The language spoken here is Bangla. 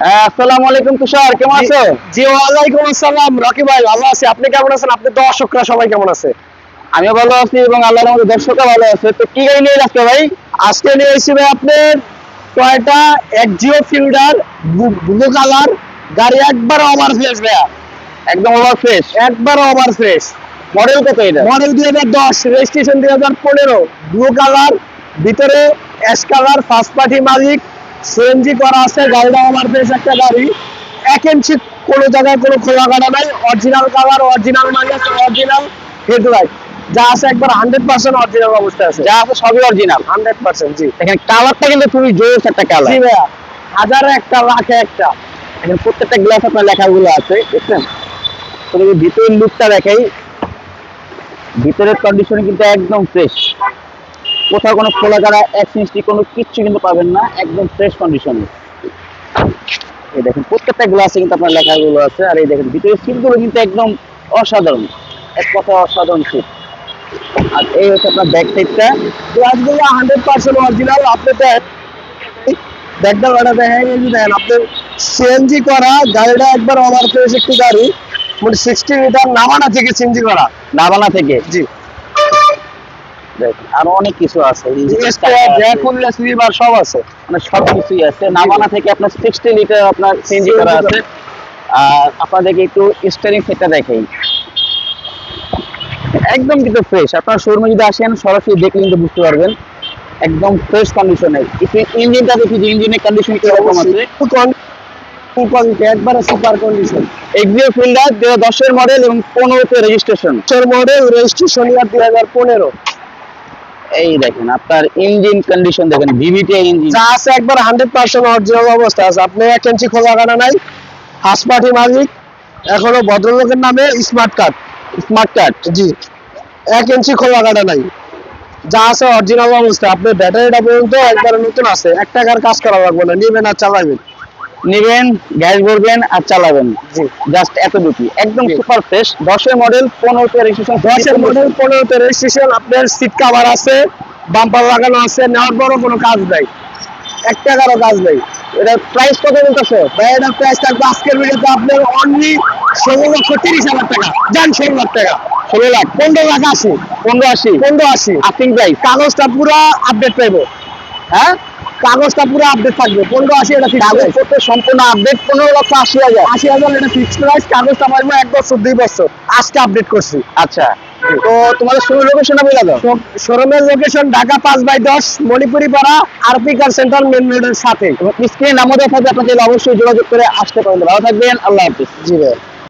আসসালামু আলাইকুম তুষার, কেমন আছো? জি ওয়ালাইকুম আসসালাম রকি ভাই, ভালো আছি। আপনি কেমন আছেন? আপনি দর্শকরা সবাই কেমন আছে? আমিও ভালো আছি এবং আল্লাহর রহমতে দর্শকরা ভালো আছে। তো কি গাড়ি নিয়ে আজকে ভাই? আজকে নিয়ে এসেছি ভাই আপনার Toyota Axio fielder blue colour গাড়ি, একবার ওভার ফ্রেশ ভাইয়া, একদম ওভার ফ্রেশ। একবার ওভার ফ্রেশ। মডেল কত এটা? মডেল 2010, রেজিস্ট্রেশন 2015, ব্লু কালার, ভিতরে অ্যাশ কালার, ফার্স্ট পার্টি মালিক, সিএনজি করা আছে। গাড়িটা ওভার ফ্রেশ একটা গাড়ি, 1 ইঞ্চি কোনো জায়গায় কোনো খোলা কাটা নাই, অরিজিনাল কালার, অরিজিনাল মালিক, অরিজিনাল হেডলাইট, যা আছে একবার 100% অরিজিনাল অবস্থায় আছে। যা আছে সবই অরিজিনাল। 100%। জি এখানে কালারটা কিন্তু খুবই জোস একটা কালার। জি ভাইয়া, হাজারে একটা, লাখে একটা। এখানে প্রত্যেকটা গ্লাস আপনার লেখাগুলো আছে, দেখছেন? তো যদি ভিতরের লুকটা দেখাই, ভিতরের কন্ডিশন কিন্তু একদম ফ্রেশ। কোথাও কোনো খোলা কাটা এক্সচেঞ্জ কোনো কিচ্ছু কিন্তু পাবেন না, একদম ফ্রেশ কন্ডিশনে। এই দেখেন প্রত্যেকটা গ্লাসে কিন্তু আপনার লেখাগুলো আছে। আর এই দেখেন ভিতরের সিটগুলো কিন্তু একদম অসাধারণ, এক কথা অসাধারণ সিট। আর এই হচ্ছে আপনার ব্যাক সাইডটা। গ্লাসগুলো 100% অরিজিনাল। আপনি ব্যাকটা গাড়া দেখেন, এই যে দেখেন আপনি সিএনজি করা গাড়িটা, একবার ওভার ফ্রেশ একটি গাড়ি, মানে 60 লিটার নামানা থেকে সিএনজি করা। নাবানা থেকে। জি, দেখেন আরো অনেক কিছু আছে, স্লিপার সব আছে। মানে সবকিছুই আছে। নাবানা থেকে আপনার 60 লিটার আপনার সিএনজি করা আছে। আর আপনাদেরকে একটু স্টিয়ারিং সেটটা দেখাই, একদম কিন্তু ফ্রেশ। আপনার শোরুমে যদি আসেন সরাসরি দেখলে কিন্তু বুঝতে পারবেন একদম ফ্রেশ কন্ডিশনে। একটু ইঞ্জিনটা দেখি যে ইঞ্জিনের কন্ডিশন কিরকম আছে। একবারে সুপার কন্ডিশন। এক্সিও ফিল্ডার 2010 এর মডেল এবং 15 তে রেজিস্ট্রেশন। মডেল, রেজিস্ট্রেশন ইয়ার 2015। এই দেখেন আপনার ইঞ্জিন কন্ডিশন দেখেন, ভিভিটি ইঞ্জিন যা আছে একবার 100% অরিজিনাল অবস্থা আছে। আপনি 1 ইঞ্চি খোলা কাটা নাই, ফার্স্ট পার্টি মালিক, এখনো ভদ্রলোকের নামে স্মার্ট কার্ড। Smart card. জি, 1 ইঞ্চি খোলা কাটা নাই, যা আছে অরিজিনাল অবস্থা। আপনার ব্যাটারিটা পর্যন্ত একবার নতুন আছে, 1 টাকার কাজ করা লাগবে না, নেবেন আর চালাবেন। নেবেন, গ্যাস ভরবেন আর চালাবেন, জি, জাস্ট এতটুকু। একদম সুপার ফ্রেশ। 10 এর মডেল, 15 তে রেজিস্ট্রেশন। 10 model, 15 registration. আপনার সিট কভার আছে, বাম্পার লাগানো আছে, নেওয়ার পরও কোনো কাজ নাই, 1 টাকারও কাজ নাই। এটা প্রাইস কত বলতেছে ভাই? এটার প্রাইস থাকবে আজকের ভিডিওতে আপনার অনলি 16,30,000 টাকা। যান 16 লাখ টাকা, 16 লাখ, 15 লাখ 80, 1580 আস্কিং প্রাইস। কাগজটা পুরো আপডেট পাইবো। হ্যাঁ, কাগজটা পুরো আপডেট থাকবে। 1580 এটা ফিক্স প্রাইস। কাগজপত্র সম্পূর্ণ আপডেট। 15,80,000। 80,000 এটা ফিক্স প্রাইস। কাগজটা পাইবো 1 বছর 2 বছর, আজকে আপডেট করছি। আচ্ছা, তো তোমাদের শোরুম লোকেশনটা বলে দাও। শোরুমের লোকেশন ঢাকা 5/10 মণিপুরি পাড়া, আরপি কার সেন্টার মেন রোডের সাথে। এবং স্ক্রিনে নাম্বার দেওয়া থাকবে, আপনাদের অবশ্যই যোগাযোগ করে আসতে পারেন। ভালো থাকবেন, আল্লাহ হাফিজ। জি ভাই।